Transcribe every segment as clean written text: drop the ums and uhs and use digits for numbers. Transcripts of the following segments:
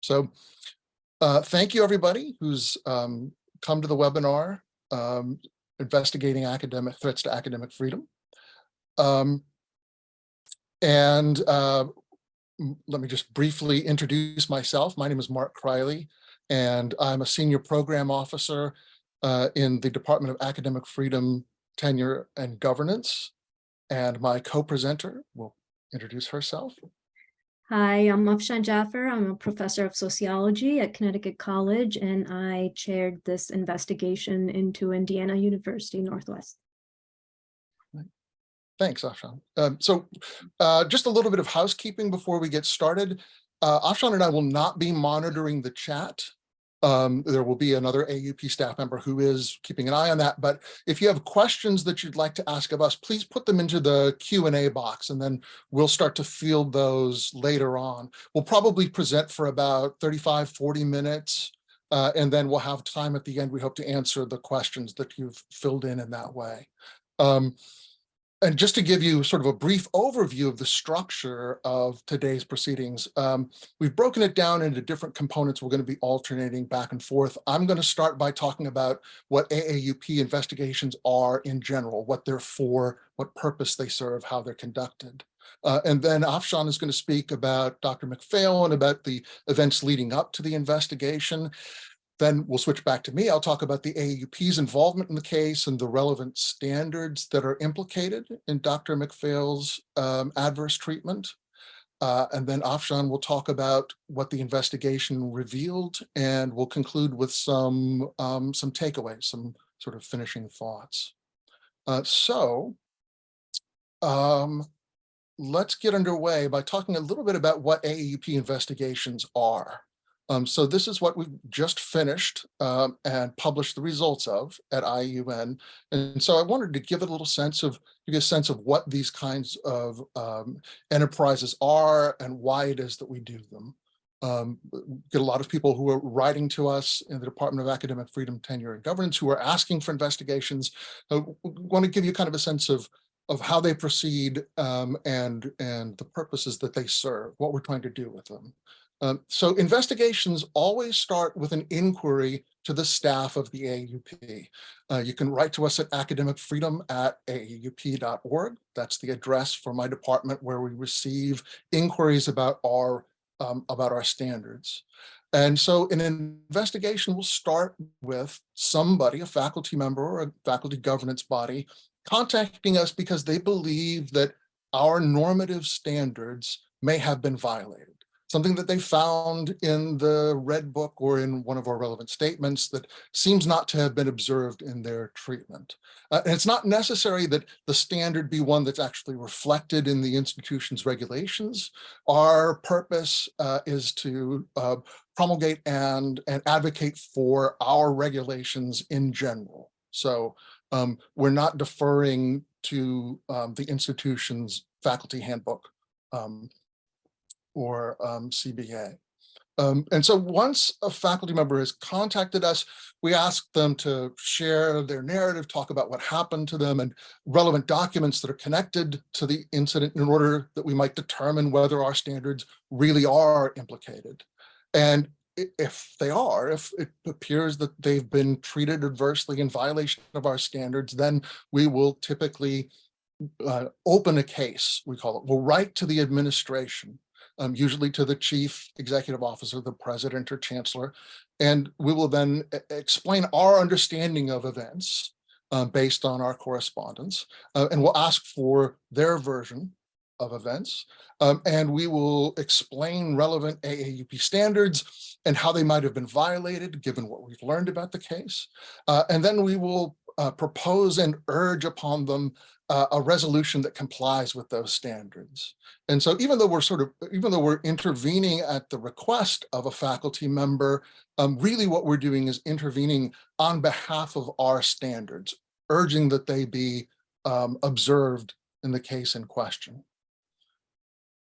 So thank you, everybody who's come to the webinar, investigating academic threats to academic freedom. Let me just briefly introduce myself. My name is Mark McPhail, and I'm a senior program officer in the Department of Academic Freedom, Tenure, and Governance. And my co-presenter will introduce herself. Hi, I'm Afshan Jaffer. I'm a professor of sociology at Connecticut College, and I chaired this investigation into Indiana University Northwest. Thanks, Afshan. Just a little bit of housekeeping before we get started. Afshan and I will not be monitoring the chat. There will be another AAUP staff member who is keeping an eye on that. But if you have questions that you'd like to ask of us, please put them into the Q&A box, and then we'll start to field those later on. We'll probably present for about 35, 40 minutes, and then we'll have time at the end, we hope, to answer the questions that you've filled in that way. And just to give you sort of a brief overview of the structure of today's proceedings, we've broken it down into different components. We're going to be alternating back and forth. I'm going to start by talking about what AAUP investigations are in general, what they're for, what purpose they serve, how they're conducted. And then Afshan is going to speak about Dr. McPhail and about the events leading up to the investigation. Then we'll switch back to me. I'll talk about the AAUP's involvement in the case and the relevant standards that are implicated in Dr. McPhail's adverse treatment. And then Afshan will talk about what the investigation revealed, and we'll conclude with some takeaways, some sort of finishing thoughts. Let's get underway by talking a little bit about what AAUP investigations are. So this is what we've just finished and published the results of at IUN. And so I wanted to give it a little sense of, give you a sense of what these kinds of enterprises are and why it is that we do them. Get a lot of people who are writing to us in the Department of Academic Freedom, Tenure, and Governance who are asking for investigations. I want to give you kind of a sense of how they proceed and the purposes that they serve, what we're trying to do with them. So investigations always start with an inquiry to the staff of the AAUP. You can write to us at academicfreedom@aaup.org. That's the address for my department where we receive inquiries about our standards. And so an investigation will start with somebody, a faculty member or a faculty governance body, contacting us because they believe that our normative standards may have been violated. Something that they found in the Red Book or in one of our relevant statements that seems not to have been observed in their treatment. And it's not necessary that the standard be one that's actually reflected in the institution's regulations. Our purpose is to promulgate and advocate for our regulations in general. So we're not deferring to the institution's faculty handbook or CBA. And so once a faculty member has contacted us, we ask them to share their narrative, talk about what happened to them and relevant documents that are connected to the incident in order that we might determine whether our standards really are implicated. And if they are, if it appears that they've been treated adversely in violation of our standards, then we will typically open a case, we call it. We'll write to the administration, usually to the chief executive officer, the president or chancellor, and we will then explain our understanding of events based on our correspondence, and we'll ask for their version of events, and we will explain relevant AAUP standards and how they might have been violated given what we've learned about the case, and then we will propose and urge upon them a resolution that complies with those standards. And so even though we're intervening at the request of a faculty member, really what we're doing is intervening on behalf of our standards, urging that they be observed in the case in question.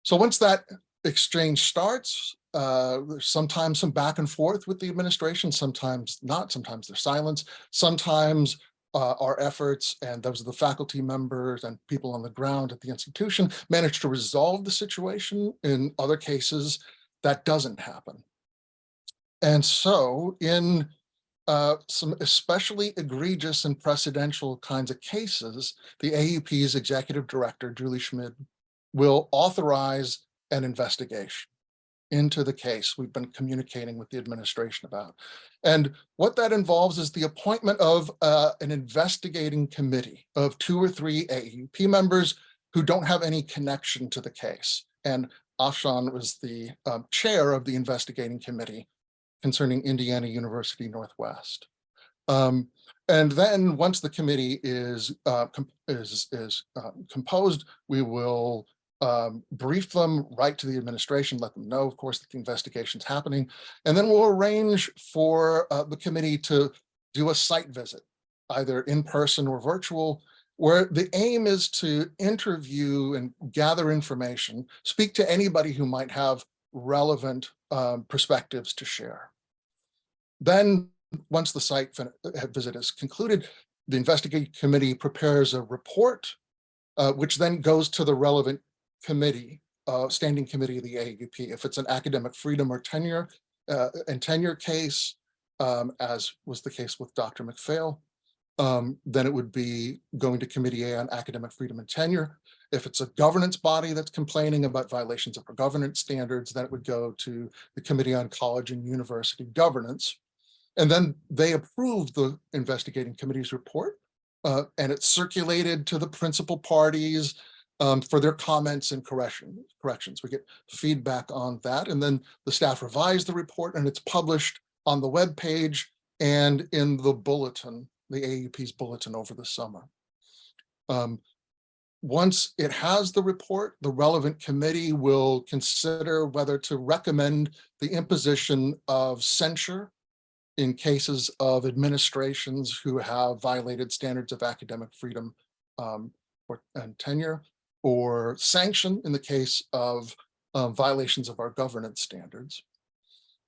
So once that exchange starts, there's sometimes some back and forth with the administration, sometimes not, sometimes there's silence, sometimes our efforts, and those are the faculty members and people on the ground at the institution, manage to resolve the situation. In other cases, that doesn't happen. And so in some especially egregious and precedential kinds of cases, the AAUP's executive director, Julie Schmid, will authorize an investigation into the case we've been communicating with the administration about. And what that involves is the appointment of an investigating committee of 2 or 3 AAUP members who don't have any connection to the case. And Afshan was the chair of the investigating committee concerning Indiana University Northwest. And then once the committee is composed, we will brief them, write to the administration, let them know, of course, that the investigation is happening, and then we'll arrange for the committee to do a site visit, either in person or virtual, where the aim is to interview and gather information, speak to anybody who might have relevant perspectives to share. Then, once the site visit is concluded, the investigating committee prepares a report, which then goes to the relevant committee, standing committee of the AAUP. If it's an academic freedom or tenure case, as was the case with Dr. McPhail, then it would be going to Committee A on Academic Freedom and Tenure. If it's a governance body that's complaining about violations of our governance standards, then it would go to the Committee on College and University Governance. And then they approve the investigating committee's report, and it's circulated to the principal parties for their comments and corrections. We get feedback on that, and then the staff revise the report, and it's published on the web page and in the bulletin, the AAUP's bulletin over the summer. Once it has the report, the relevant committee will consider whether to recommend the imposition of censure in cases of administrations who have violated standards of academic freedom and tenure, or sanction in the case of violations of our governance standards.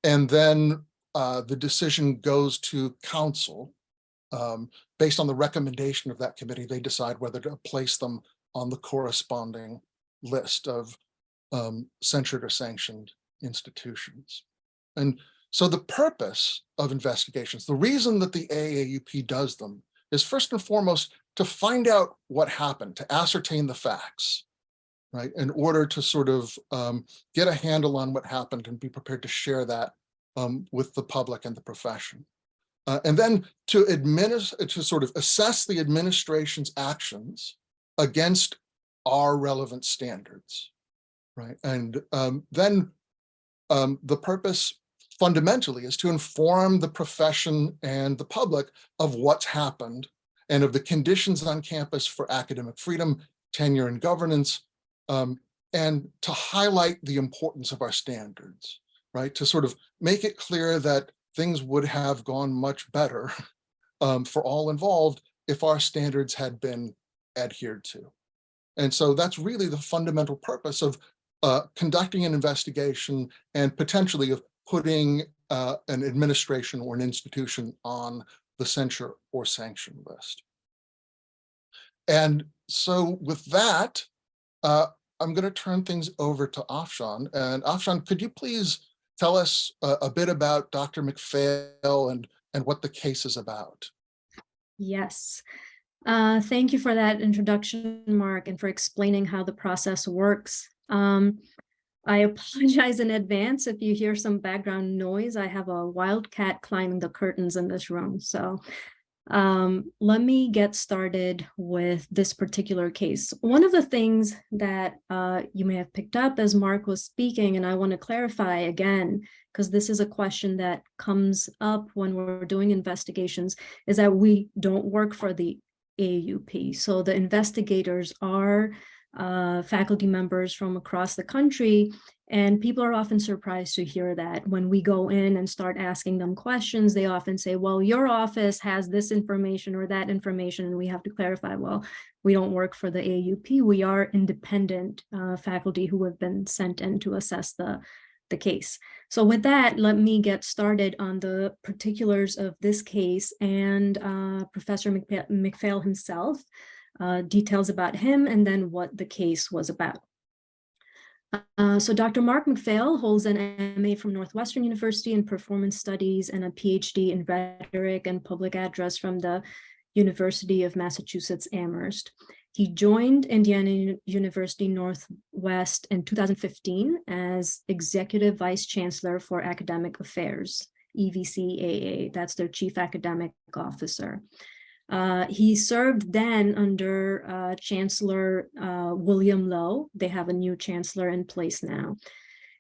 And then the decision goes to council. Based on the recommendation of that committee, they decide whether to place them on the corresponding list of censured or sanctioned institutions. And so the purpose of investigations, the reason that the AAUP does them, is first and foremost to find out what happened, to ascertain the facts, right, in order to sort of get a handle on what happened and be prepared to share that with the public and the profession. And then to sort of assess the administration's actions against our relevant standards, right? And then the purpose fundamentally is to inform the profession and the public of what's happened and of the conditions on campus for academic freedom, tenure, and governance, and to highlight the importance of our standards, right? To sort of make it clear that things would have gone much better for all involved if our standards had been adhered to. And so that's really the fundamental purpose of conducting an investigation and potentially of putting an administration or an institution on the censure or sanction list. And so with that, I'm going to turn things over to Afshan. And Afshan, could you please tell us a bit about Dr. McPhail and what the case is about? Yes. Thank you for that introduction, Mark, and for explaining how the process works. I apologize in advance if you hear some background noise. I have a wildcat climbing the curtains in this room. So let me get started with this particular case. One of the things that you may have picked up as Mark was speaking, and I want to clarify again, because this is a question that comes up when we're doing investigations, is that we don't work for the AAUP. So the investigators are faculty members from across the country, and people are often surprised to hear that when we go in and start asking them questions. They often say, well, your office has this information or that information, and we have to clarify, well, we don't work for the AAUP. We are independent faculty who have been sent in to assess the case. So with that, let me get started on the particulars of this case and Professor McPhail himself, details about him, and then what the case was about. So Dr. Mark McPhail holds an MA from Northwestern University in Performance Studies and a PhD in Rhetoric and Public Address from the University of Massachusetts Amherst. He joined Indiana University Northwest in 2015 as Executive Vice Chancellor for Academic Affairs, EVCAA, that's their Chief Academic Officer. He served then under Chancellor William Lowe. They have a new chancellor in place now.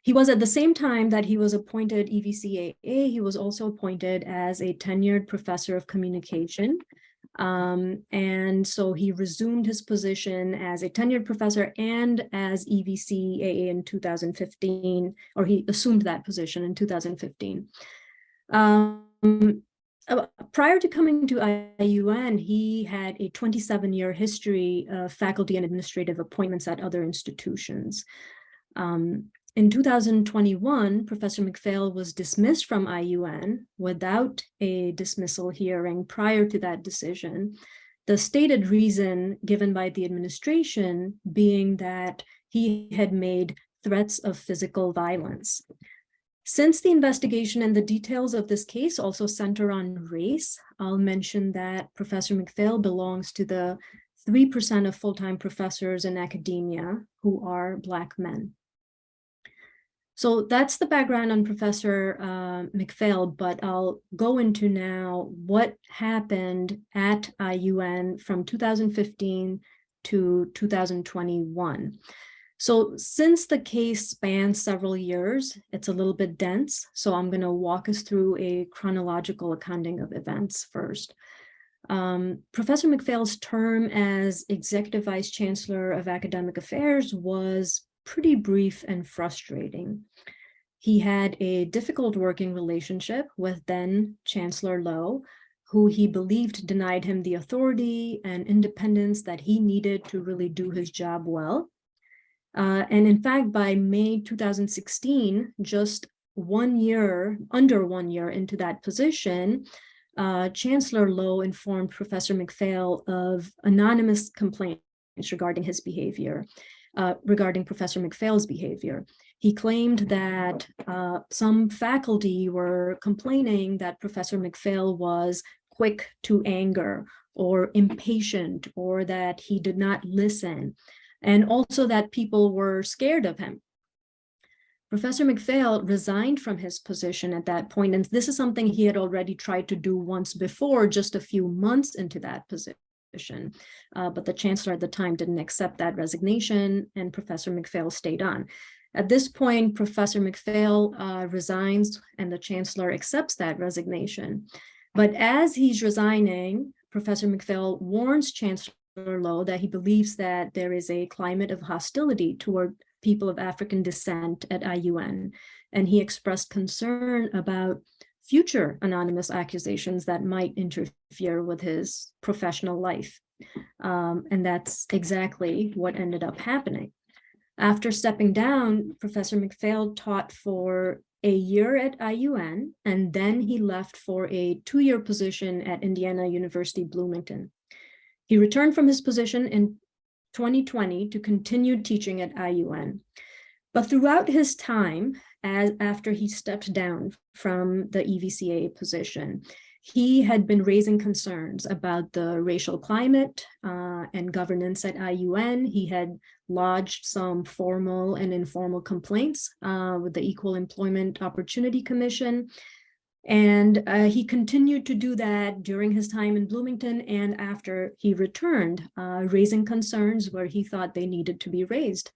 He was at the same time that he was appointed EVCAA, he was also appointed as a tenured professor of communication. And so he resumed his position as a tenured professor and as EVCAA in 2015, or he assumed that position in 2015. Prior to coming to IUN, he had a 27-year history of faculty and administrative appointments at other institutions. In 2021, Professor McPhail was dismissed from IUN without a dismissal hearing prior to that decision. The stated reason given by the administration being that he had made threats of physical violence. Since the investigation and the details of this case also center on race, I'll mention that Professor McPhail belongs to the 3% of full-time professors in academia who are Black men. So that's the background on Professor McPhail, but I'll go into now what happened at IUN from 2015 to 2021. So since the case spans several years, it's a little bit dense. So I'm going to walk us through a chronological accounting of events first. Professor McPhail's term as Executive Vice Chancellor of Academic Affairs was pretty brief and frustrating. He had a difficult working relationship with then Chancellor Lowe, who he believed denied him the authority and independence that he needed to really do his job well. And in fact, by May 2016, just under 1 year into that position, Chancellor Lowe informed Professor McPhail of anonymous complaints regarding his behavior, regarding Professor McPhail's behavior. He claimed that some faculty were complaining that Professor McPhail was quick to anger or impatient, or that he did not listen, and also that people were scared of him. Professor McPhail resigned from his position at that point, and this is something he had already tried to do once before, just a few months into that position. But the chancellor at the time didn't accept that resignation, and Professor McPhail stayed on. At this point, Professor McPhail resigns, and the chancellor accepts that resignation. But as he's resigning, Professor McPhail warns Chancellor Lowe that he believes that there is a climate of hostility toward people of African descent at IUN, and he expressed concern about future anonymous accusations that might interfere with his professional life. And that's exactly what ended up happening. After stepping down, Professor McPhail taught for a year at IUN, and then he left for a 2-year position at Indiana University Bloomington. He returned from his position in 2020 to continue teaching at IUN. But throughout his time, after he stepped down from the EVCA position, he had been raising concerns about the racial climate and governance at IUN. He had lodged some formal and informal complaints with the Equal Employment Opportunity Commission. And he continued to do that during his time in Bloomington and after he returned, raising concerns where he thought they needed to be raised.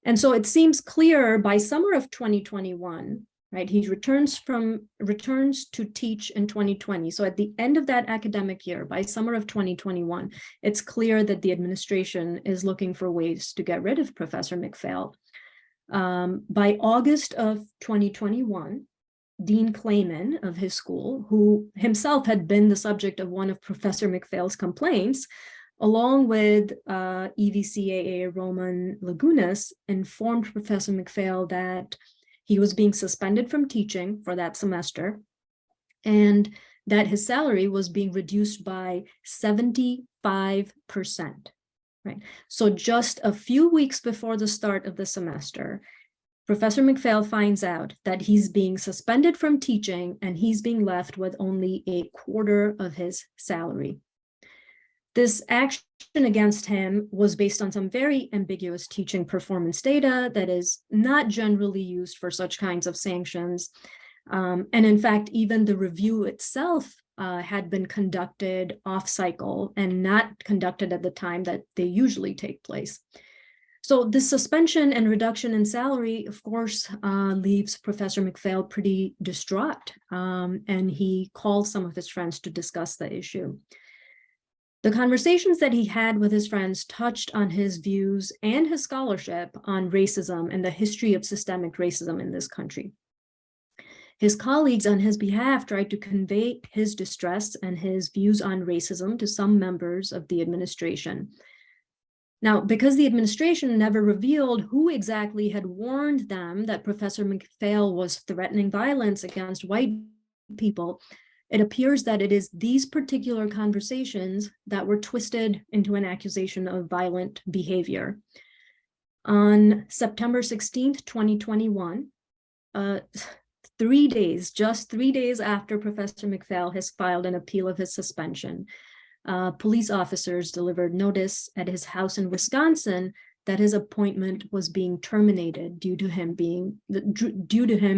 And so it seems clear by summer of 2021, right, he returns to teach in 2020. So at the end of that academic year, by summer of 2021, it's clear that the administration is looking for ways to get rid of Professor McPhail. By August of 2021, Dean Clayman of his school, who himself had been the subject of one of Professor McPhail's complaints, along with EVCAA Roman Lagunas, informed Professor McPhail that he was being suspended from teaching for that semester and that his salary was being reduced by 75%. right? So just a few weeks before the start of the semester, Professor McPhail finds out that he's being suspended from teaching and he's being left with only a quarter of his salary. This action against him was based on some very ambiguous teaching performance data that is not generally used for such kinds of sanctions. And in fact, even the review itself had been conducted off cycle and not conducted at the time that they usually take place. So this suspension and reduction in salary, of course, leaves Professor McPhail pretty distraught, and he calls some of his friends to discuss the issue. The conversations that he had with his friends touched on his views and his scholarship on racism and the history of systemic racism in this country. His colleagues on his behalf tried to convey his distress and his views on racism to some members of the administration. Now, because the administration never revealed who exactly had warned them that Professor McPhail was threatening violence against white people, it appears that it is these particular conversations that were twisted into an accusation of violent behavior. On September 16th, 2021, just 3 days after Professor McPhail has filed an appeal of his suspension, police officers delivered notice at his house in Wisconsin that his appointment was being terminated due to him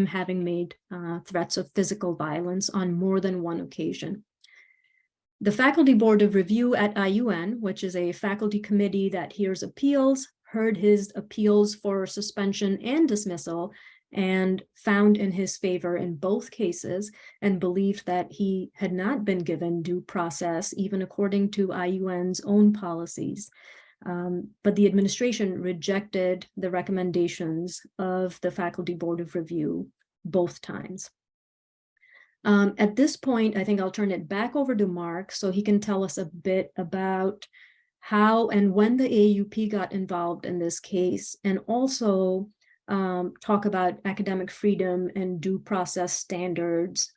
having made threats of physical violence on more than one occasion. The Faculty Board of Review at IUN, which is a faculty committee that hears appeals, heard his appeals for suspension and dismissal and found in his favor in both cases and believed that he had not been given due process, even according to IUN's own policies. But the administration rejected the recommendations of the Faculty Board of Review both times. At this point, I think I'll turn it back over to Mark so he can tell us a bit about how and when the AAUP got involved in this case, and also talk about academic freedom and due process standards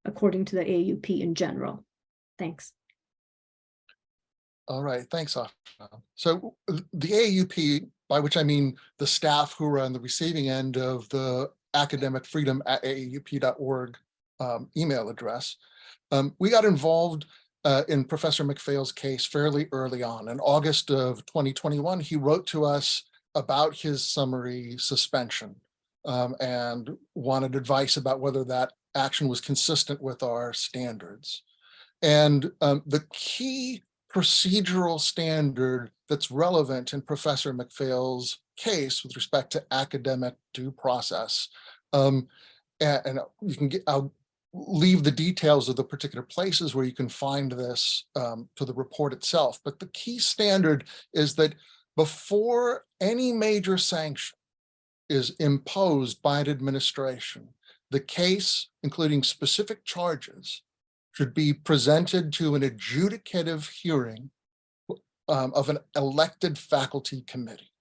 according to the AAUP in general. Thanks. All right, thanks, Afra. So the AAUP, by which I mean the staff who are on the receiving end of the academicfreedom@aaup.org email address, we got involved in Professor McPhail's case fairly early on. In August of 2021, he wrote to us about his summary suspension and wanted advice about whether that action was consistent with our standards. And the key procedural standard that's relevant in Professor McPhail's case with respect to academic due process, and you can get, I'll leave the details of the particular places where you can find this to the report itself, but the key standard is that before any major sanction is imposed by an administration, the case, including specific charges, should be presented to an adjudicative hearing of an elected faculty committee.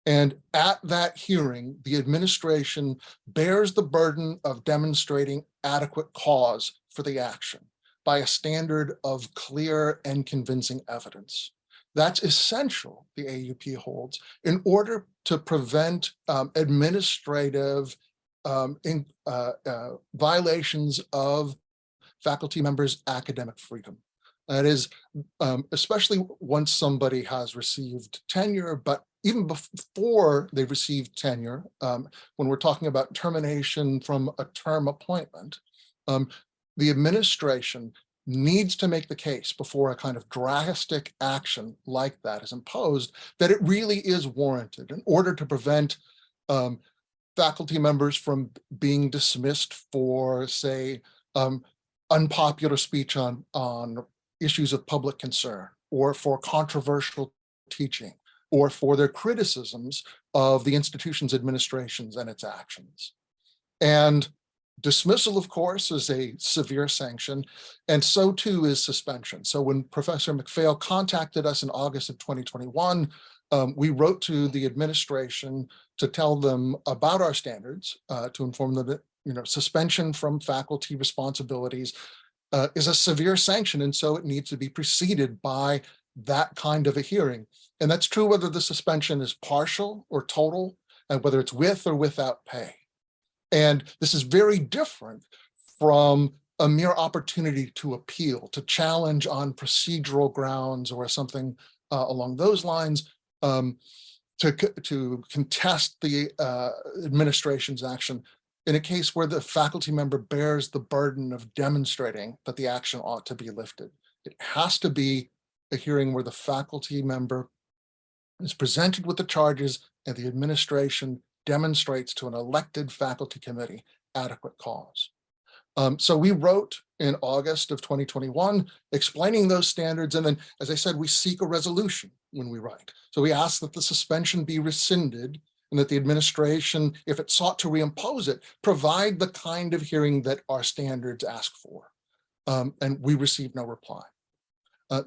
And at that hearing, the administration bears the burden of demonstrating adequate cause for the action by a standard of clear and convincing evidence. That's essential, the AAUP holds, in order to prevent administrative violations of faculty members' academic freedom. That is, especially once somebody has received tenure, but even before they've received tenure, when we're talking about termination from a term appointment, the administration needs to make the case before a kind of drastic action like that is imposed, that it really is warranted in order to prevent faculty members from being dismissed for, say, unpopular speech on issues of public concern, or for controversial teaching, or for their criticisms of the institution's administrations and its actions. And dismissal, of course, is a severe sanction, and so too is suspension. So when Professor McPhail contacted us in August of 2021, we wrote to the administration to tell them about our standards, to inform them that suspension from faculty responsibilities is a severe sanction, and so it needs to be preceded by that kind of a hearing. And that's true whether the suspension is partial or total, and whether it's with or without pay. And this is very different from a mere opportunity to appeal, to challenge on procedural grounds or something along those lines, to contest the administration's action in a case where the faculty member bears the burden of demonstrating that the action ought to be lifted. It has to be a hearing where the faculty member is presented with the charges and the administration demonstrates to an elected faculty committee adequate cause. So we wrote in August of 2021 explaining those standards, and then, as I said, we seek a resolution when we write. So we ask that the suspension be rescinded and that the administration, if it sought to reimpose it, provide the kind of hearing that our standards ask for. And we received no reply.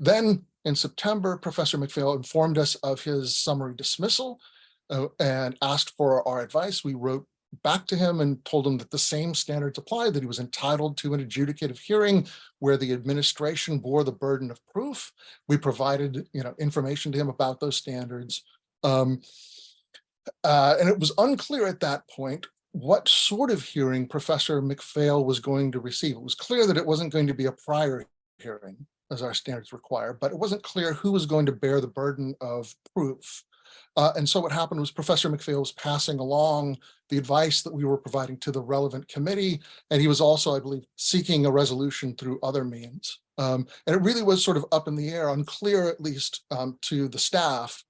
Then in September, Professor McPhail informed us of his summary dismissal and asked for our advice. We wrote back to him and told him that the same standards apply, that he was entitled to an adjudicative hearing where the administration bore the burden of proof. We provided, information to him about those standards. And it was unclear at that point what sort of hearing Professor McPhail was going to receive. It was clear that it wasn't going to be a prior hearing, as our standards require, but it wasn't clear who was going to bear the burden of proof. And so what happened was Professor McPhail was passing along the advice that we were providing to the relevant committee, and he was also, I believe, seeking a resolution through other means. And it really was sort of up in the air, unclear at least to the staff,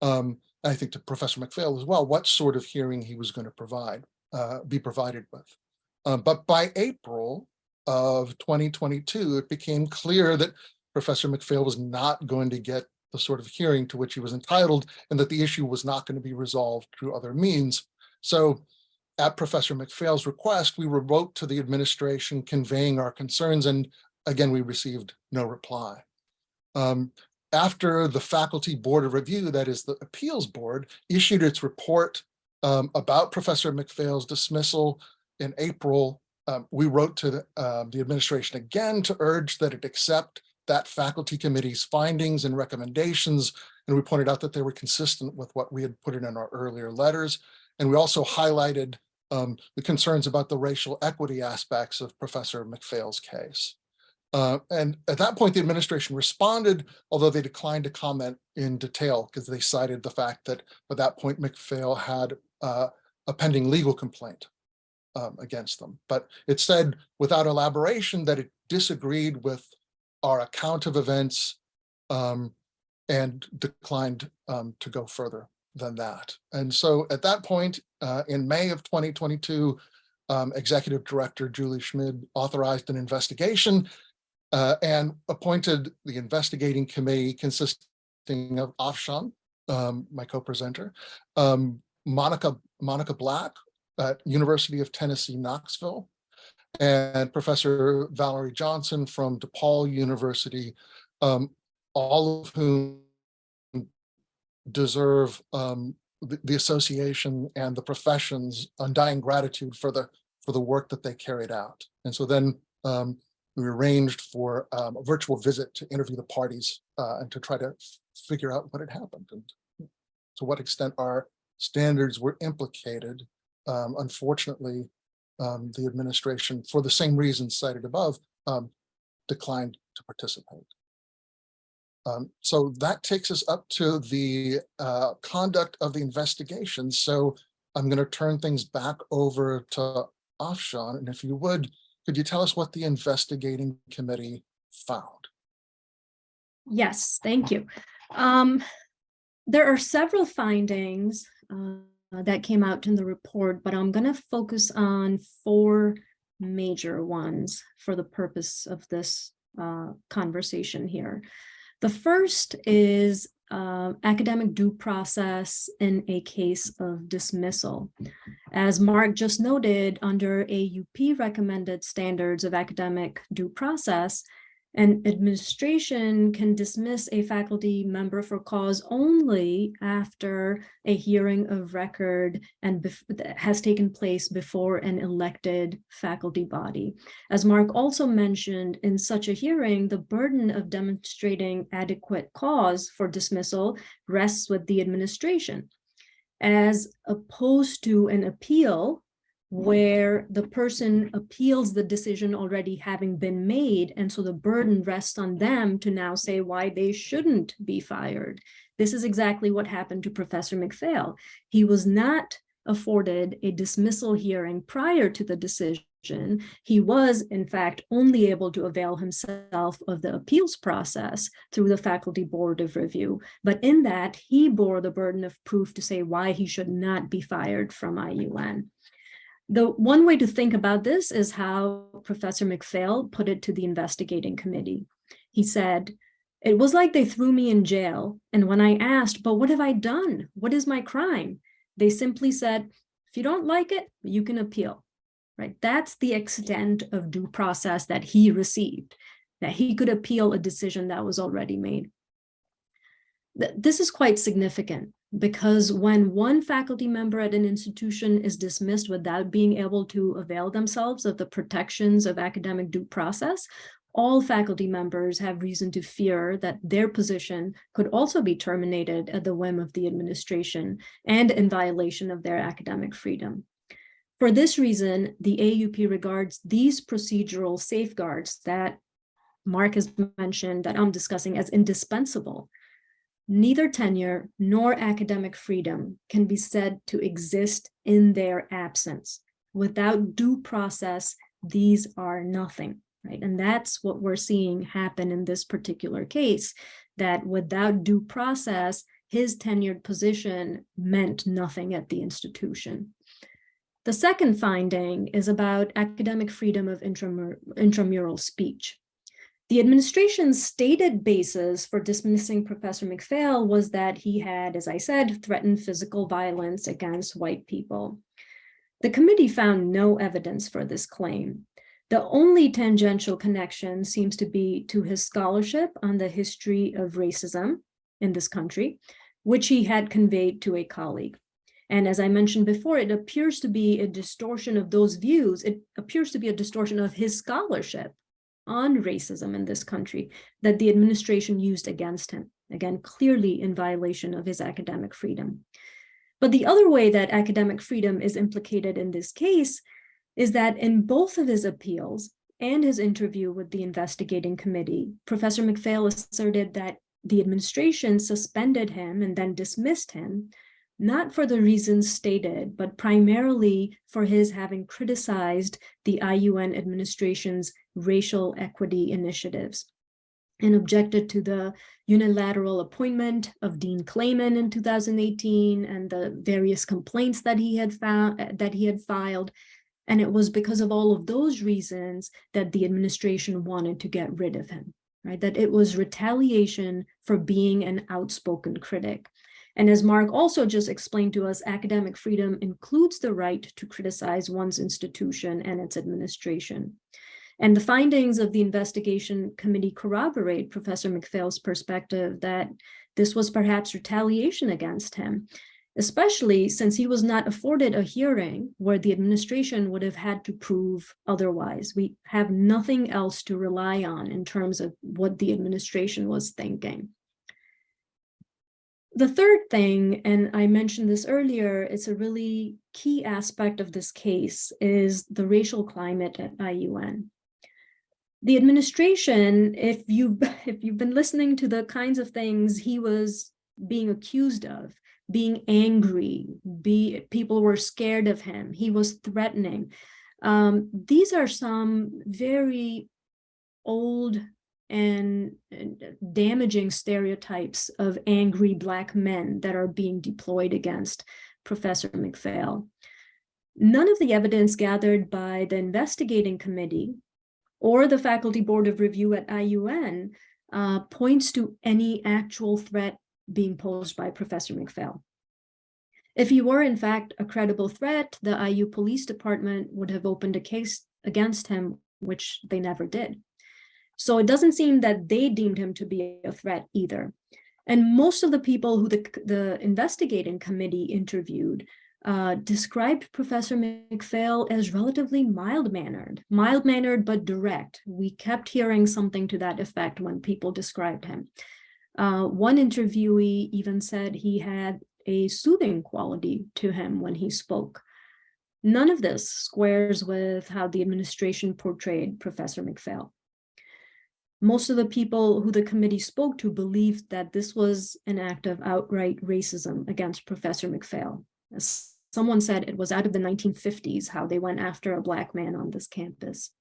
and I think to Professor McPhail as well, what sort of hearing he was going to be provided with. But by April of 2022, it became clear that Professor McPhail was not going to get the sort of hearing to which he was entitled, and that the issue was not going to be resolved through other means. So at Professor McPhail's request, we wrote to the administration conveying our concerns, and again, we received no reply. After the faculty board of review, that is the appeals board, issued its report about Professor McPhail's dismissal in April, we wrote to the administration again to urge that it accept that faculty committee's findings and recommendations, and we pointed out that they were consistent with what we had put in our earlier letters. And we also highlighted the concerns about the racial equity aspects of Professor McPhail's case. And at that point, the administration responded, although they declined to comment in detail because they cited the fact that at that point, McPhail had a pending legal complaint against them. But it said without elaboration that it disagreed with our account of events and declined to go further than that. And so at that point, in May of 2022, Executive Director Julie Schmid authorized an investigation and appointed the investigating committee consisting of Afshan, my co-presenter, Monica Black at University of Tennessee, Knoxville, and Professor Valerie Johnson from DePaul University, all of whom deserve the association and the profession's undying gratitude for the work that they carried out. And so then we arranged for a virtual visit to interview the parties and to try to figure out what had happened and to what extent our standards were implicated. Unfortunately, the administration, for the same reasons cited above, declined to participate. So that takes us up to the conduct of the investigation. So I'm going to turn things back over to Afshan, and if you would, could you tell us what the investigating committee found? Yes, thank you. There are several findings that came out in the report, but I'm going to focus on 4 major ones for the purpose of this conversation here. The first is academic due process in a case of dismissal. As Mark just noted, under AAUP-recommended standards of academic due process, And administration can dismiss a faculty member for cause only after a hearing of record and has taken place before an elected faculty body. As Mark also mentioned, in such a hearing, the burden of demonstrating adequate cause for dismissal rests with the administration, as opposed to an appeal where the person appeals the decision already having been made, and so the burden rests on them to now say why they shouldn't be fired. This is exactly what happened to Professor McPhail. He was not afforded a dismissal hearing prior to the decision. He was, in fact, only able to avail himself of the appeals process through the Faculty Board of Review. But in that, he bore the burden of proof to say why he should not be fired from IUN. The one way to think about this is how Professor McPhail put it to the investigating committee. He said, "It was like they threw me in jail. And when I asked, but what have I done? What is my crime? They simply said, if you don't like it, you can appeal." Right? That's the extent of due process that he received, that he could appeal a decision that was already made. This is quite significant, because when one faculty member at an institution is dismissed without being able to avail themselves of the protections of academic due process, all faculty members have reason to fear that their position could also be terminated at the whim of the administration and in violation of their academic freedom. For this reason, the AAUP regards these procedural safeguards that Mark has mentioned, that I'm discussing, as indispensable. Neither tenure nor academic freedom can be said to exist in their absence. Without due process, these are nothing, right? And that's what we're seeing happen in this particular case, that without due process, his tenured position meant nothing at the institution. The second finding is about academic freedom of intramural speech. The administration's stated basis for dismissing Professor McPhail was that he had, as I said, threatened physical violence against white people. The committee found no evidence for this claim. The only tangential connection seems to be to his scholarship on the history of racism in this country, which he had conveyed to a colleague. And as I mentioned before, it appears to be a distortion of those views. It appears to be a distortion of his scholarship on racism in this country that the administration used against him, again, clearly in violation of his academic freedom. But the other way that academic freedom is implicated in this case is that in both of his appeals and his interview with the investigating committee, Professor McPhail asserted that the administration suspended him and then dismissed him, not for the reasons stated, but primarily for his having criticized the IUN administration's racial equity initiatives and objected to the unilateral appointment of Dean Clayman in 2018 and the various complaints that he had filed. And it was because of all of those reasons that the administration wanted to get rid of him, right? That it was retaliation for being an outspoken critic. And as Mark also just explained to us, academic freedom includes the right to criticize one's institution and its administration. And the findings of the investigation committee corroborate Professor McPhail's perspective that this was perhaps retaliation against him, especially since he was not afforded a hearing where the administration would have had to prove otherwise. We have nothing else to rely on in terms of what the administration was thinking. The third thing, and I mentioned this earlier, it's a really key aspect of this case, is the racial climate at IUN. The administration, if you've been listening to the kinds of things he was being accused of, being angry, people were scared of him, he was threatening. These are some very old and damaging stereotypes of angry Black men that are being deployed against Professor McPhail. None of the evidence gathered by the investigating committee or the Faculty Board of Review at IUN points to any actual threat being posed by Professor McPhail. If he were in fact a credible threat, the IU Police Department would have opened a case against him, which they never did. So it doesn't seem that they deemed him to be a threat either. And most of the people who the investigating committee interviewed described Professor McPhail as relatively mild-mannered but direct. We kept hearing something to that effect when people described him. One interviewee even said he had a soothing quality to him when he spoke. None of this squares with how the administration portrayed Professor McPhail. Most of the people who the committee spoke to believed that this was an act of outright racism against Professor McPhail. As someone said, it was out of the 1950s how they went after a Black man on this campus.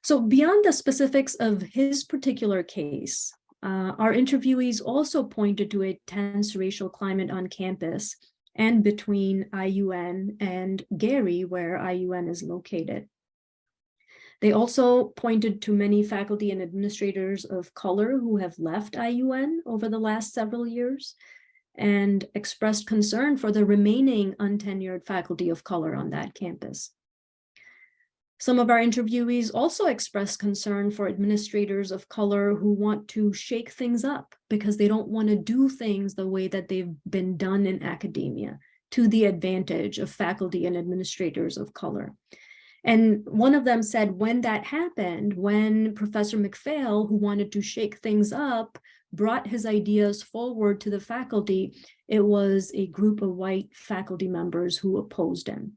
So beyond the specifics of his particular case, our interviewees also pointed to a tense racial climate on campus and between IUN and Gary, where IUN is located. They also pointed to many faculty and administrators of color who have left IUN over the last several years and expressed concern for the remaining untenured faculty of color on that campus. Some of our interviewees also expressed concern for administrators of color who want to shake things up because they don't want to do things the way that they've been done in academia to the advantage of faculty and administrators of color. And one of them said when that happened, when Professor McPhail, who wanted to shake things up, brought his ideas forward to the faculty, it was a group of white faculty members who opposed him.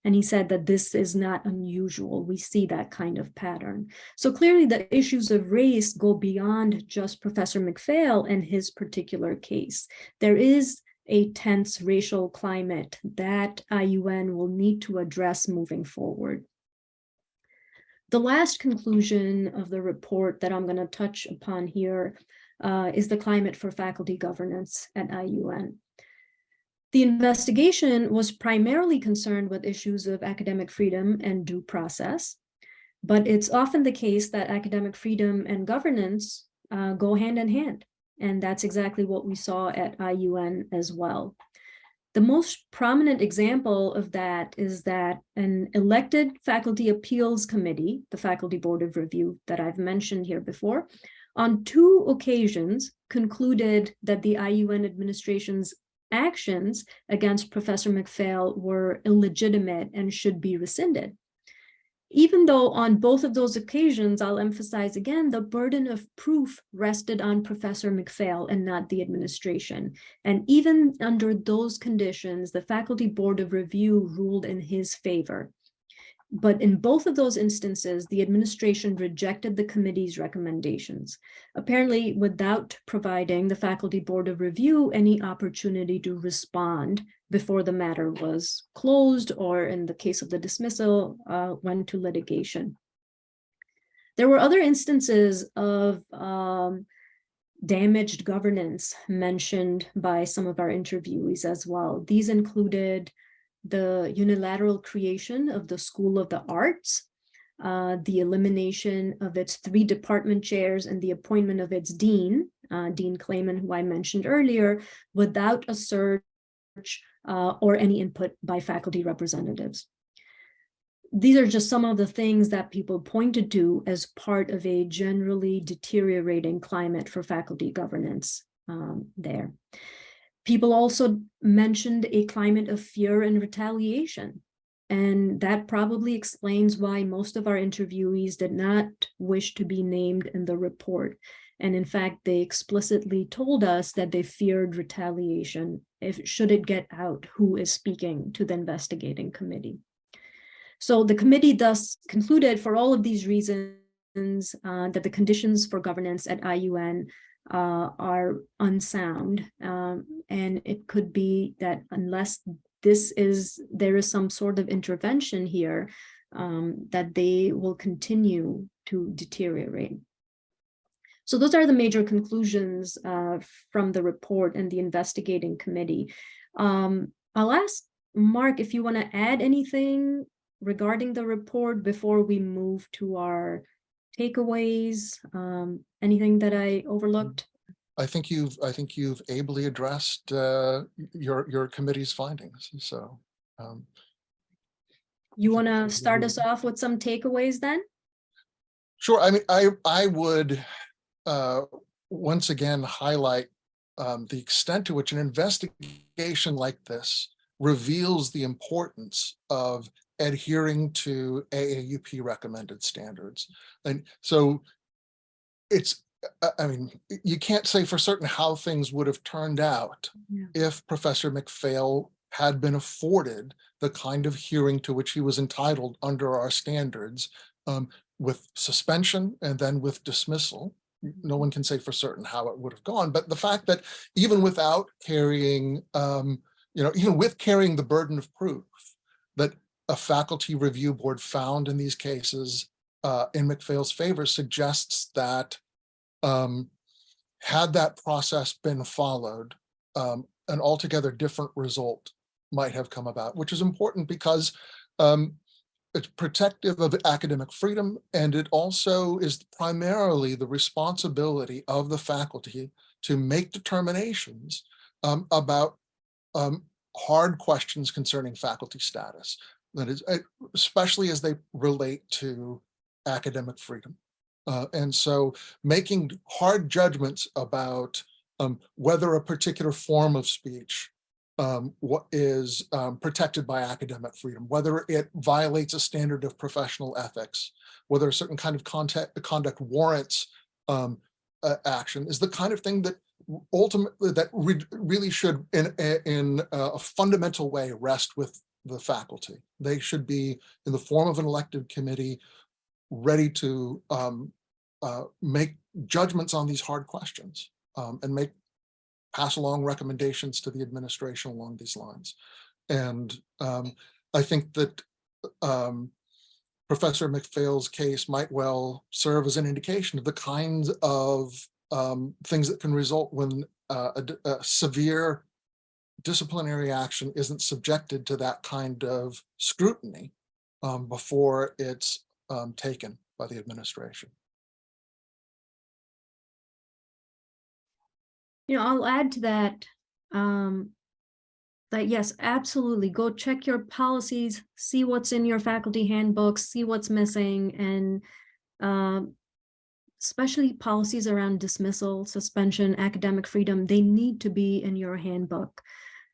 And he said that this is not unusual. We see that kind of pattern. So clearly the issues of race go beyond just Professor McPhail and his particular case. There is a tense racial climate that IUN will need to address moving forward. The last conclusion of the report that I'm going to touch upon here is the climate for faculty governance at IUN. The investigation was primarily concerned with issues of academic freedom and due process, but it's often the case that academic freedom and governance go hand in hand. And that's exactly what we saw at IUN as well. The most prominent example of that is that an elected faculty appeals committee, the Faculty Board of Review that I've mentioned here before, on 2 occasions concluded that the IUN administration's actions against Professor McPhail were illegitimate and should be rescinded. Even though on both of those occasions, I'll emphasize again, the burden of proof rested on Professor McPhail and not the administration. And even under those conditions, the Faculty Board of Review ruled in his favor. But in both of those instances, the administration rejected the committee's recommendations, apparently without providing the Faculty Board of Review any opportunity to respond before the matter was closed, or in the case of the dismissal, went to litigation. There were other instances of damaged governance mentioned by some of our interviewees as well. These included the unilateral creation of the School of the Arts, the elimination of its 3 department chairs and the appointment of its dean, Dean Clayman, who I mentioned earlier, without a search or any input by faculty representatives. These are just some of the things that people pointed to as part of a generally deteriorating climate for faculty governance there. People also mentioned a climate of fear and retaliation, and that probably explains why most of our interviewees did not wish to be named in the report. And in fact, they explicitly told us that they feared retaliation should it get out who is speaking to the investigating committee. So the committee thus concluded, for all of these reasons, that the conditions for governance at IUN are unsound, and it could be that unless there is some sort of intervention here, that they will continue to deteriorate. So those are the major conclusions from the report and the investigating committee. I'll ask Mark if you want to add anything regarding the report before we move to our takeaways, anything that I overlooked? I think you've ably addressed your committee's findings. So, you want to start us off with some takeaways then? Sure. I mean, I would once again highlight the extent to which an investigation like this reveals the importance of adhering to AAUP recommended standards. And so it's, I mean, you can't say for certain how things would have turned out if Professor McPhail had been afforded the kind of hearing to which he was entitled under our standards, with suspension and then with dismissal. No one can say for certain how it would have gone, but the fact that even without carrying, even with carrying the burden of proof, that a faculty review board found in these cases in McPhail's favor suggests that had that process been followed, an altogether different result might have come about, which is important because it's protective of academic freedom, and it also is primarily the responsibility of the faculty to make determinations about hard questions concerning faculty status, that is, especially as they relate to academic freedom. And so making hard judgments about whether a particular form of speech what is protected by academic freedom, whether it violates a standard of professional ethics, whether a certain kind of conduct warrants action, is the kind of thing that ultimately really should in a fundamental way rest with the faculty. They should be in the form of an elected committee ready to make judgments on these hard questions and pass along recommendations to the administration along these lines. And I think that Professor McPhail's case might well serve as an indication of the kinds of things that can result when a severe disciplinary action isn't subjected to that kind of scrutiny before it's taken by the administration. I'll add to that, that yes, absolutely, go check your policies, see what's in your faculty handbooks, see what's missing, and especially policies around dismissal, suspension, academic freedom, they need to be in your handbook.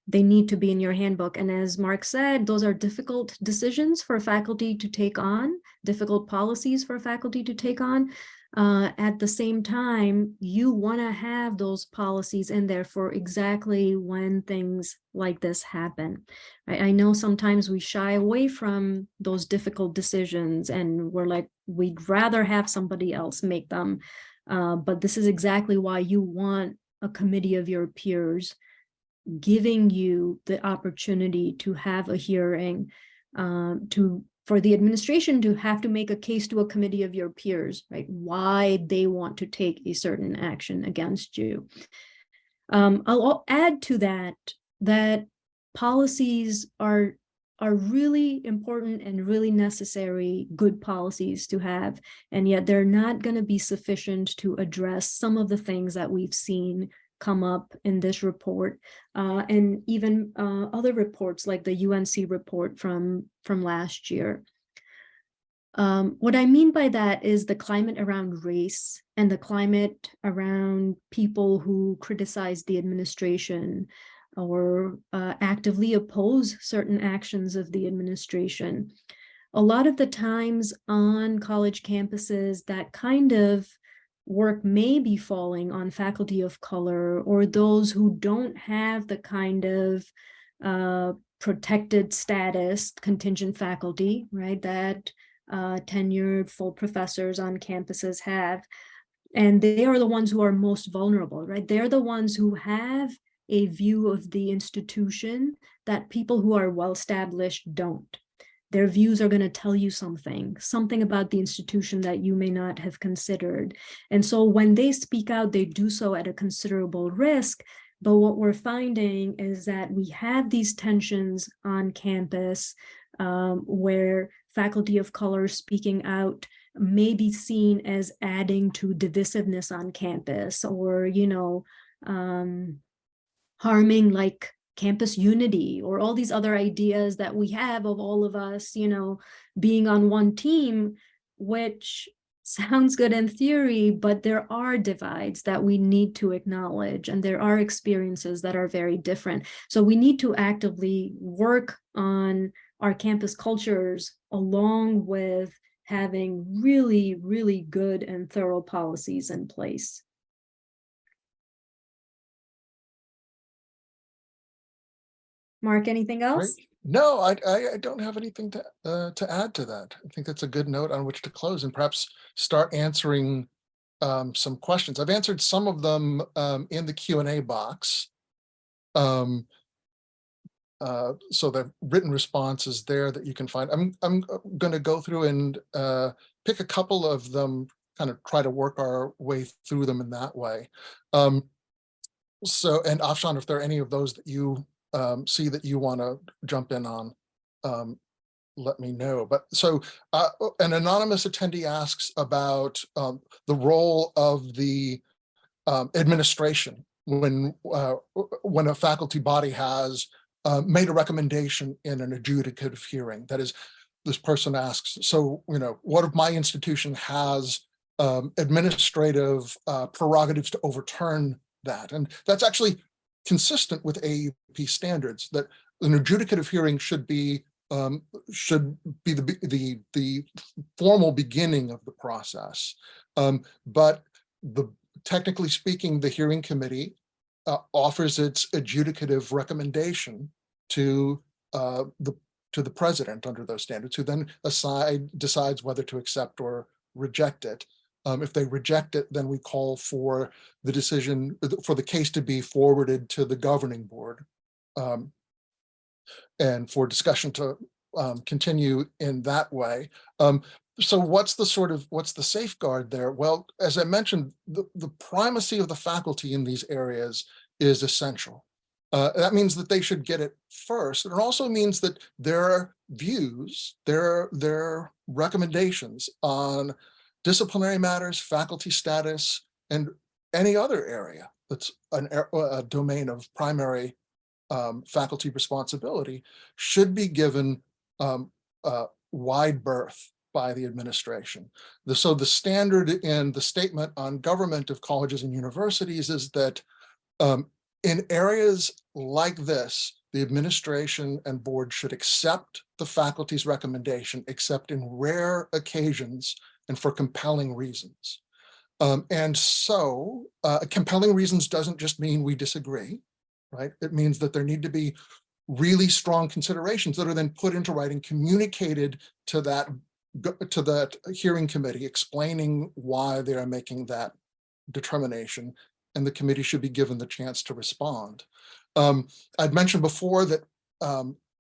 They need to be in your handbook. And as Mark said, those are difficult decisions for faculty to take on, difficult policies for faculty to take on. At the same time, you want to have those policies in there for exactly when things like this happen. I know sometimes we shy away from those difficult decisions and we're like, we'd rather have somebody else make them. But this is exactly why you want a committee of your peers giving you the opportunity to have a hearing, for the administration to have to make a case to a committee of your peers, right? Why they want to take a certain action against you. I'll add to that policies are really important and really necessary, good policies to have, and yet they're not going to be sufficient to address some of the things that we've seen come up in this report, and even other reports like the UNC report from last year. What I mean by that is the climate around race and the climate around people who criticize the administration or actively oppose certain actions of the administration. A lot of the times on college campuses, that kind of work may be falling on faculty of color or those who don't have the kind of protected status, contingent faculty, right, that tenured full professors on campuses have. And they are the ones who are most vulnerable, right? They're the ones who have a view of the institution that people who are well-established don't. Their views are going to tell you something about the institution that you may not have considered. And so when they speak out, they do so at a considerable risk. But what we're finding is that we have these tensions on campus where faculty of color speaking out may be seen as adding to divisiveness on campus or, harming like campus unity or all these other ideas that we have of all of us, being on one team, which sounds good in theory, but there are divides that we need to acknowledge, and there are experiences that are very different. So we need to actively work on our campus cultures along with having really, really good and thorough policies in place. Mark, anything else? Great. No, I don't have anything to add to that. I think that's a good note on which to close and perhaps start answering some questions. I've answered some of them in the Q&A box. So the written response is there that you can find. I'm going to go through and pick a couple of them, kind of try to work our way through them in that way. So, and Afshan, if there are any of those that you see that you want to jump in on, let me know. But so an anonymous attendee asks about the role of the administration when a faculty body has made a recommendation in an adjudicative hearing. That is, this person asks, so, what if my institution has administrative prerogatives to overturn that? And that's actually consistent with AAUP standards, that an adjudicative hearing should be the formal beginning of the process. But technically speaking, the hearing committee offers its adjudicative recommendation to the president under those standards, who then decides whether to accept or reject it. If they reject it, then we call for the decision, for the case to be forwarded to the governing board, and for discussion to continue in that way. So what's the safeguard there? Well, as I mentioned, the primacy of the faculty in these areas is essential. That means that they should get it first. And it also means that their views, their recommendations on disciplinary matters, faculty status, and any other area that's a domain of primary faculty responsibility should be given wide berth by the administration. So the standard in the statement on government of colleges and universities is that in areas like this, the administration and board should accept the faculty's recommendation, except in rare occasions and for compelling reasons. And so compelling reasons doesn't just mean we disagree, right? It means that there need to be really strong considerations that are then put into writing, communicated to that hearing committee, explaining why they are making that determination, and the committee should be given the chance to respond. I'd mentioned before that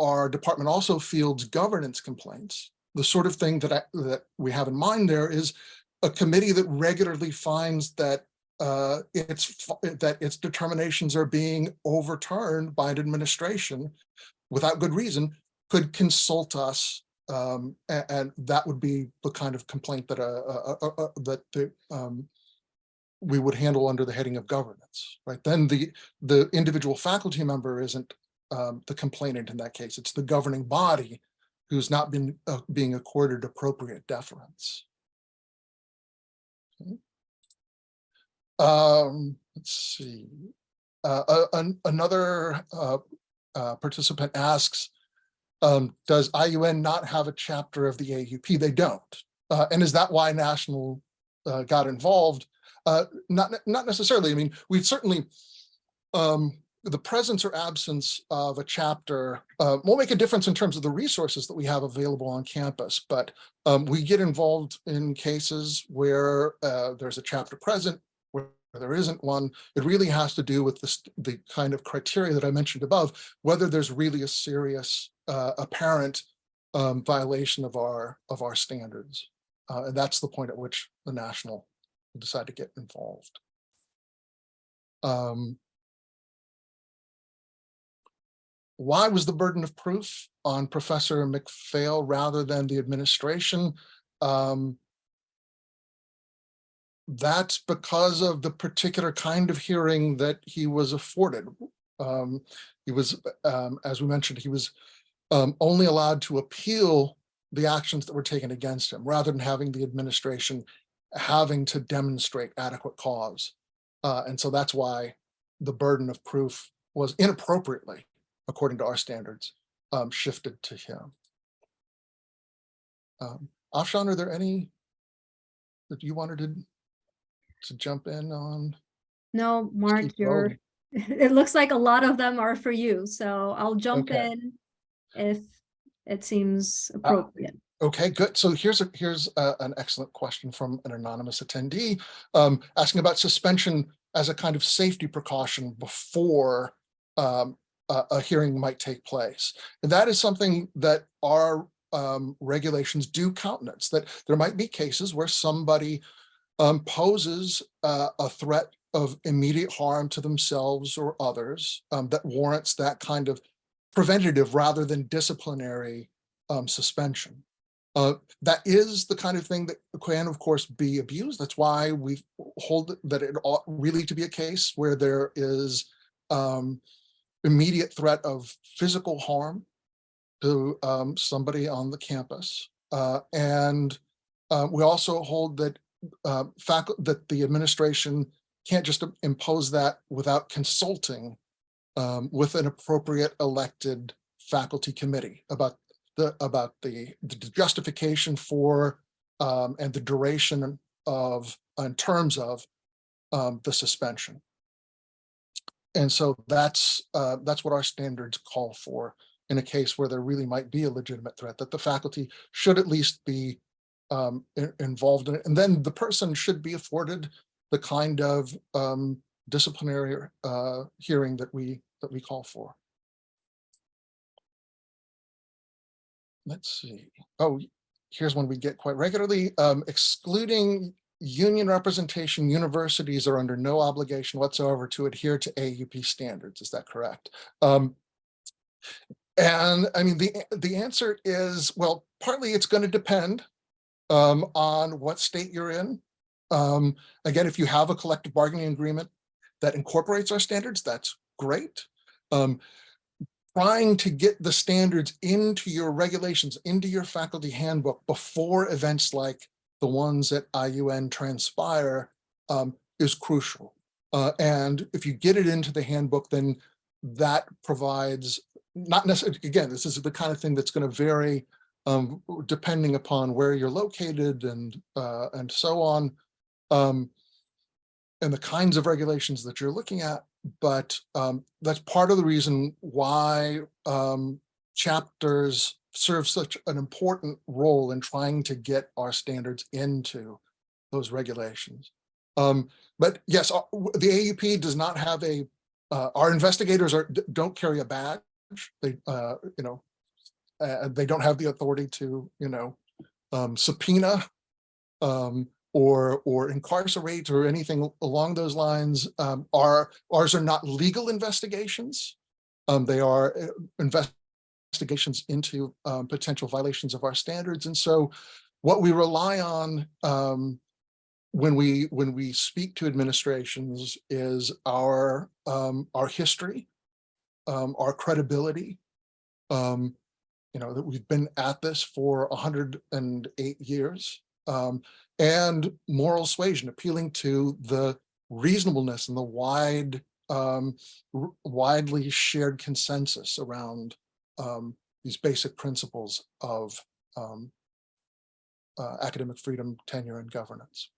our department also fields governance complaints. The sort of thing that we have in mind there is a committee that regularly finds that its determinations are being overturned by an administration without good reason could consult us, and that would be the kind of complaint that we would handle under the heading of governance, right? Then the individual faculty member isn't the complainant in that case. It's the governing body who's not been being accorded appropriate deference. Okay. Let's see. Another participant asks, does IUN not have a chapter of the AAUP? They don't. And is that why National got involved? Not necessarily. I mean, we've certainly, the presence or absence of a chapter will make a difference in terms of the resources that we have available on campus, but we get involved in cases where there's a chapter present, where there isn't one. It really has to do with the kind of criteria that I mentioned above, whether there's really a serious, apparent violation of our standards. And that's the point at which the National will decide to get involved. Why was the burden of proof on Professor McPhail rather than the administration? That's because of the particular kind of hearing that he was afforded. He was, as we mentioned, he was only allowed to appeal the actions that were taken against him, rather than having the administration having to demonstrate adequate cause. And so that's why the burden of proof was inappropriately, according to our standards, shifted to him. Afshan, are there any that you wanted to jump in on? No, Mark, Keep you're, rolling. it looks like a lot of them are for you, so I'll jump Okay. in if it seems Uh, appropriate. Okay, good. So here's an excellent question from an anonymous attendee, asking about suspension as a kind of safety precaution before a hearing might take place. And that is something that our regulations do countenance, that there might be cases where somebody poses a threat of immediate harm to themselves or others that warrants that kind of preventative rather than disciplinary suspension. That is the kind of thing that can, of course, be abused. That's why we hold that it ought really to be a case where there is immediate threat of physical harm to somebody on the campus. And we also hold that that the administration can't just impose that without consulting with an appropriate elected faculty committee about the justification for and the duration of in terms of the suspension. And so that's what our standards call for in a case where there really might be a legitimate threat, that the faculty should at least be involved in it. And then the person should be afforded the kind of disciplinary hearing that we call for. Let's see. Oh, here's one we get quite regularly. Excluding union representation, universities are under no obligation whatsoever to adhere to AAUP standards. Is that correct? And I mean, the answer is, well, partly it's going to depend on what state you're in. Again, if you have a collective bargaining agreement that incorporates our standards, that's great. Trying to get the standards into your regulations, into your faculty handbook before events like the ones at IUN transpire is crucial. And if you get it into the handbook, then that provides, not necessarily, again, this is the kind of thing that's going to vary depending upon where you're located and so on, and the kinds of regulations that you're looking at. But that's part of the reason why chapters serve such an important role in trying to get our standards into those regulations. But yes, the AAUP does not have a, our investigators don't carry a badge. They, they don't have the authority to, subpoena or incarcerate or anything along those lines. Ours are not legal investigations. They are investigations into potential violations of our standards. And so what we rely on when we speak to administrations is our history, our credibility, that we've been at this for 108 years, and moral suasion, appealing to the reasonableness and the widely shared consensus around these basic principles of academic freedom, tenure, and governance.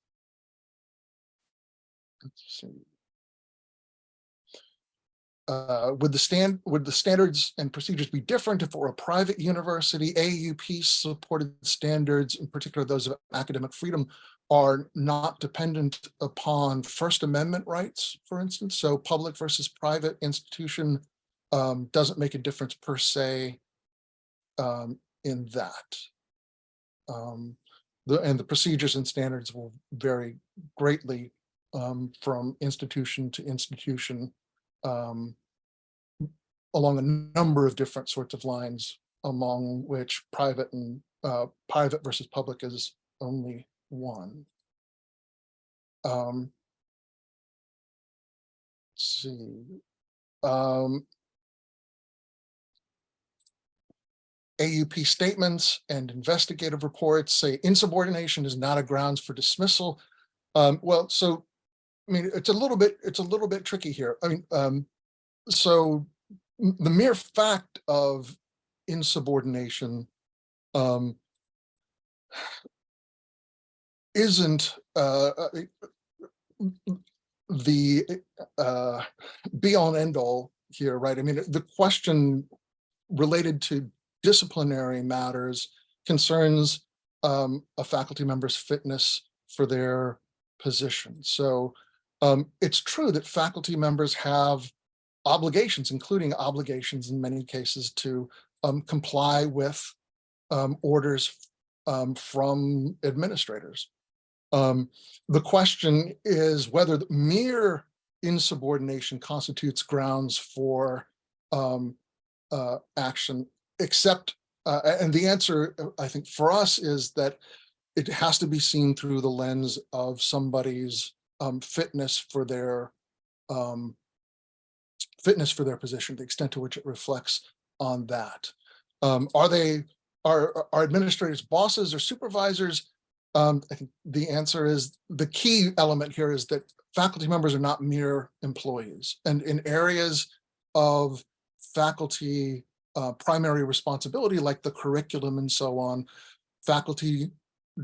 Let's see. Would the standards and procedures be different if it were a private university? AAUP supported standards, in particular those of academic freedom, are not dependent upon First Amendment rights, for instance. So public versus private institution doesn't make a difference per se in that. And the procedures and standards will vary greatly from institution to institution, along a number of different sorts of lines, among which private versus public is only one. Let's see. AUP statements and investigative reports say insubordination is not a grounds for dismissal. Well, so I mean, it's a little bit tricky here. I mean, so the mere fact of insubordination isn't the be all and end all here, right? I mean, the question related to disciplinary matters concerns a faculty member's fitness for their position. So it's true that faculty members have obligations, including obligations in many cases to comply with orders from administrators. The question is whether the mere insubordination constitutes grounds for action, except, and the answer, I think, for us is that it has to be seen through the lens of somebody's fitness for their position, the extent to which it reflects on that. Are administrators bosses or supervisors? I think the answer is, the key element here is that faculty members are not mere employees, and in areas of faculty primary responsibility, like the curriculum and so on, faculty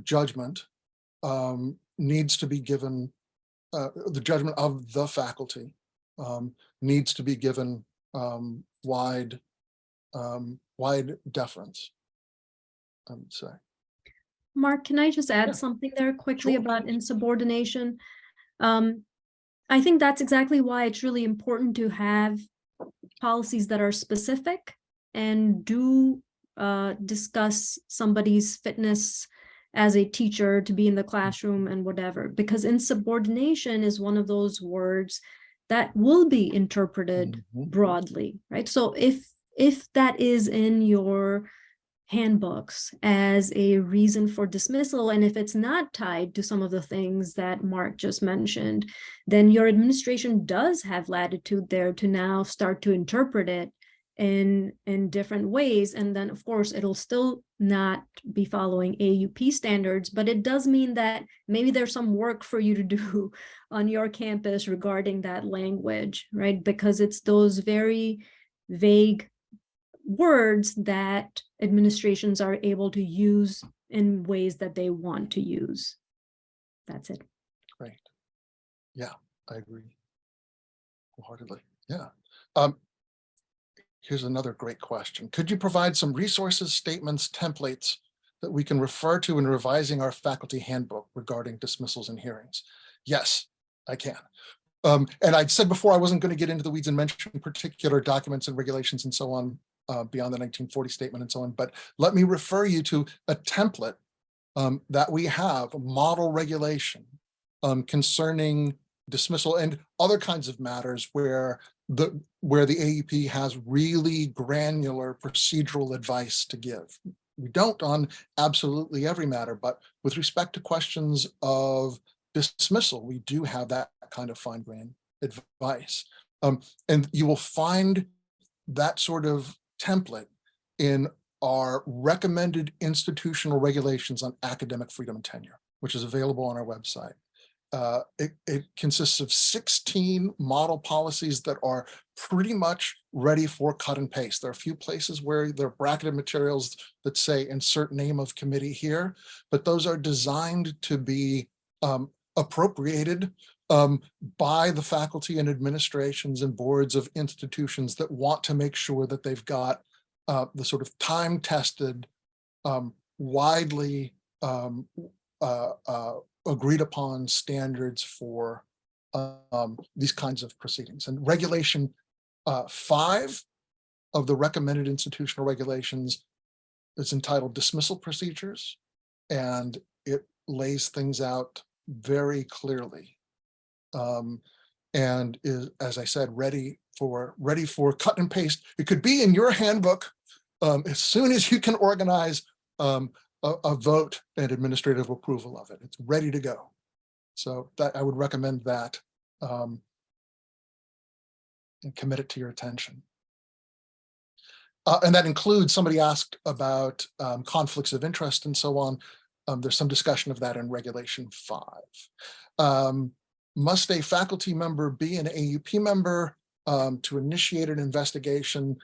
judgment needs to be given, the judgment of the faculty needs to be given wide deference, I would say. Mark, can I just add Yeah. something there quickly Sure. about insubordination? I think that's exactly why it's really important to have policies that are specific and do discuss somebody's fitness as a teacher to be in the classroom and whatever, because insubordination is one of those words that will be interpreted broadly, right? So if that is in your handbooks as a reason for dismissal, and if it's not tied to some of the things that Mark just mentioned, then your administration does have latitude there to now start to interpret it in different ways. And then, of course, it'll still not be following AAUP standards, but it does mean that maybe there's some work for you to do on your campus regarding that language, right? Because it's those very vague words that administrations are able to use in ways that they want to use. That's it. Great. Yeah, I agree wholeheartedly. Yeah. Here's another great question. Could you provide some resources, statements, templates that we can refer to in revising our faculty handbook regarding dismissals and hearings? Yes, I can. And I'd said before I wasn't going to get into the weeds and mention particular documents and regulations and so on beyond the 1940 statement and so on, but let me refer you to a template that we have, a model regulation concerning dismissal and other kinds of matters where the AUP has really granular procedural advice to give. We don't on absolutely every matter, but with respect to questions of dismissal, we do have that kind of fine-grained advice. And you will find that sort of template in our recommended institutional regulations on academic freedom and tenure, which is available on our website. It consists of 16 model policies that are pretty much ready for cut and paste. There are a few places where there are bracketed materials that say insert name of committee here, but those are designed to be appropriated by the faculty and administrations and boards of institutions that want to make sure that they've got the sort of time-tested, widely agreed upon standards for these kinds of proceedings. And regulation 5 of the recommended institutional regulations is entitled Dismissal Procedures, and it lays things out very clearly and is, as I said, ready for cut and paste. It could be in your handbook as soon as you can organize a vote and administrative approval of it. It's ready to go. So that I would recommend that and commit it to your attention. And that includes, somebody asked about conflicts of interest and so on. There's some discussion of that in Regulation 5. Must a faculty member be an AUP member to initiate an investigation?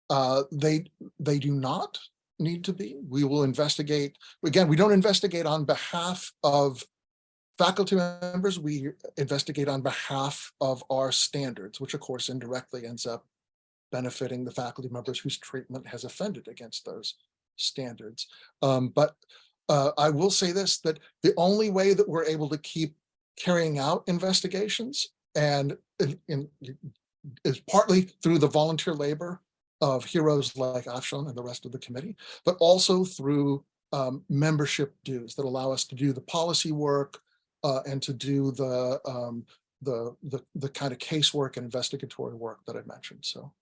They do not need to be. We will investigate. Again, we don't investigate on behalf of faculty members. We investigate on behalf of our standards, which of course indirectly ends up benefiting the faculty members whose treatment has offended against those standards. But I will say this, that the only way that we're able to keep carrying out investigations and is partly through the volunteer labor of heroes like Afshan and the rest of the committee, but also through membership dues that allow us to do the policy work and to do the kind of casework and investigatory work that I mentioned. So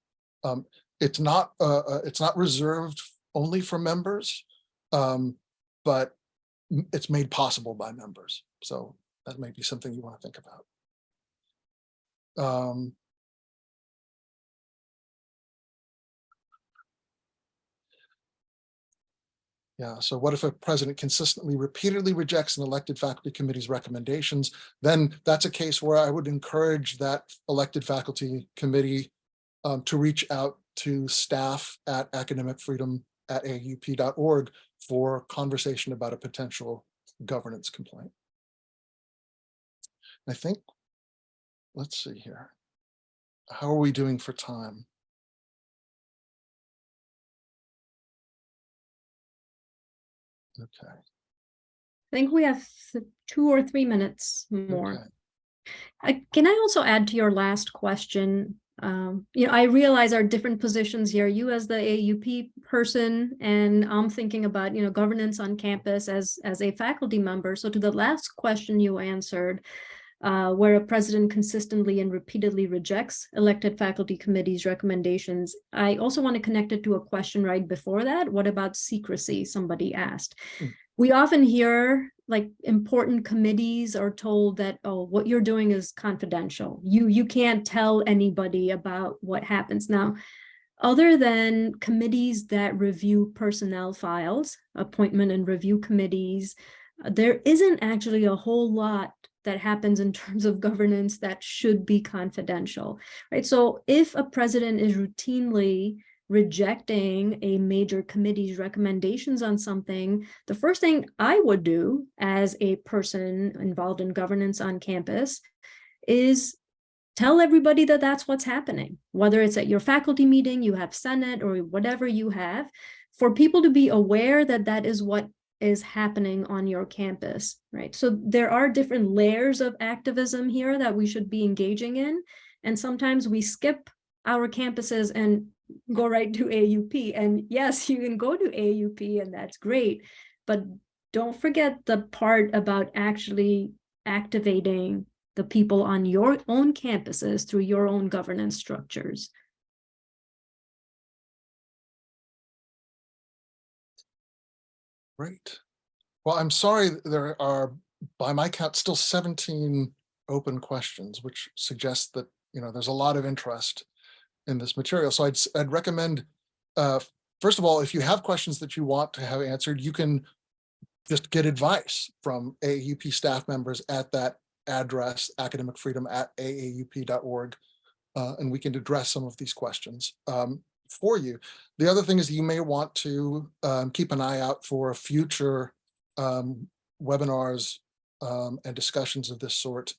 it's not reserved only for members, but it's made possible by members. So that may be something you want to think about. Yeah, so what if a president consistently, repeatedly rejects an elected faculty committee's recommendations? Then that's a case where I would encourage that elected faculty committee to reach out to staff at academicfreedom@aaup.org for conversation about a potential governance complaint. I think, let's see here. How are we doing for time? Okay. I think we have 2 or 3 minutes more. Okay. Can I also add to your last question? I realize our different positions here. You as the AAUP person, and I'm thinking about governance on campus as a faculty member. So to the last question you answered, where a president consistently and repeatedly rejects elected faculty committee's recommendations, I also want to connect it to a question right before that. What about secrecy? Somebody asked. We often hear like important committees are told that, oh, what you're doing is confidential. You can't tell anybody about what happens. Now, other than committees that review personnel files, appointment and review committees, there isn't actually a whole lot that happens in terms of governance that should be confidential, right? So if a president is routinely rejecting a major committee's recommendations on something, the first thing I would do as a person involved in governance on campus is tell everybody that that's what's happening, whether it's at your faculty meeting, you have Senate, or whatever you have, for people to be aware that that is what is happening on your campus, right? So there are different layers of activism here that we should be engaging in. And sometimes we skip our campuses and go right to AUP. And yes, you can go to AUP and that's great, but don't forget the part about actually activating the people on your own campuses through your own governance structures. Great. Well, I'm sorry, there are, by my count, still 17 open questions, which suggests that there's a lot of interest in this material. So I'd recommend, first of all, if you have questions that you want to have answered, you can just get advice from AAUP staff members at that address, academicfreedom@aaup.org, and we can address some of these questions for you. The other thing is you may want to keep an eye out for future webinars and discussions of this sort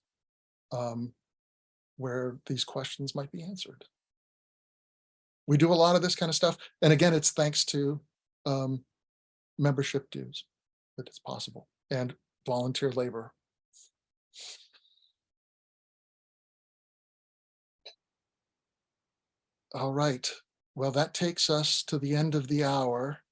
where these questions might be answered. We do a lot of this kind of stuff. And again, it's thanks to membership dues that it's possible, and volunteer labor. All right. Well, that takes us to the end of the hour.